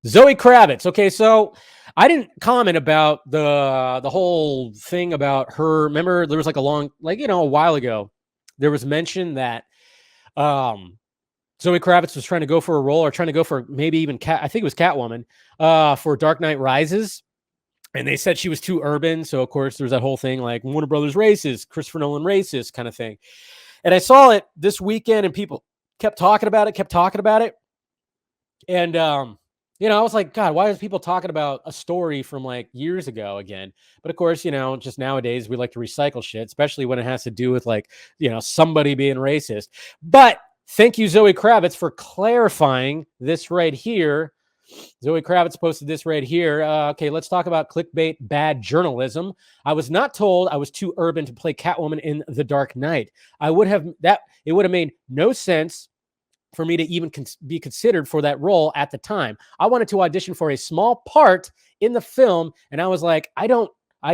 Zoe Kravitz. Okay, so I didn't comment about the whole thing about her. Remember, there was like a while ago, there was mention that um, Zoe Kravitz was trying to go for a role or trying to go for maybe even I think it was Catwoman for Dark Knight Rises. And they said she was too urban. So, of course, there was that whole thing like Warner Brothers racist, Christopher Nolan racist kind of thing. And I saw it this weekend and people kept talking about it. And, I was like, God, why is people talking about a story from like years ago again? But of course, just nowadays we like to recycle shit, especially when it has to do with like, somebody being racist. But thank you, Zoe Kravitz, for clarifying this right here. Zoe Kravitz posted this right here. Okay, let's talk about clickbait bad journalism. I was not told I was too urban to play Catwoman in The Dark Knight. It would have made no sense for me to even be considered for that role at the time. I wanted to audition for a small part in the film, and I was like, I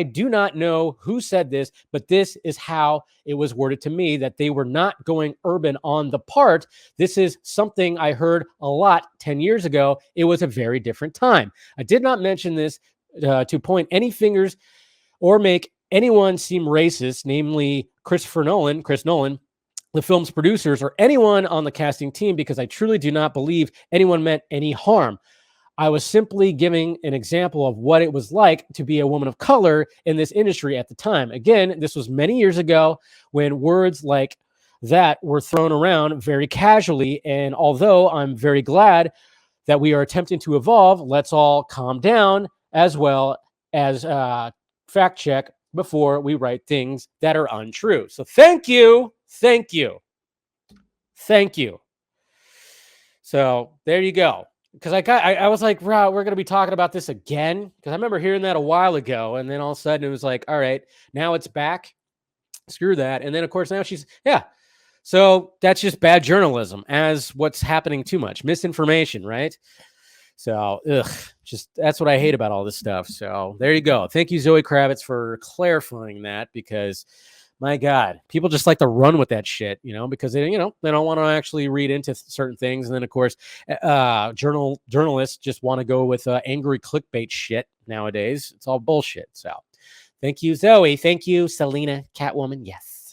do not know who said this, but this is how it was worded to me, that they were not going urban on the part. This is something I heard a lot 10 years ago. It was a very different time. I did not mention this to point any fingers or make anyone seem racist, namely Chris Nolan, the film's producers, or anyone on the casting team, because I truly do not believe anyone meant any harm. I was simply giving an example of what it was like to be a woman of color in this industry at the time. Again, this was many years ago when words like that were thrown around very casually. And although I'm very glad that we are attempting to evolve, let's all calm down as well as fact check before we write things that are untrue. So thank you. So there you go. Because I was like, wow, we're going to be talking about this again. Because I remember hearing that a while ago. And then all of a sudden it was like, all right, now it's back. Screw that. And then, of course, now yeah. So that's just bad journalism, as what's happening too much. Misinformation, right? So, that's what I hate about all this stuff. So there you go. Thank you, Zoe Kravitz, for clarifying that, because my God, people just like to run with that shit, because they don't want to actually read into certain things. And then, of course, journalists just want to go with angry clickbait shit nowadays. It's all bullshit. So thank you, Zoe. Thank you, Selena, Catwoman. Yes.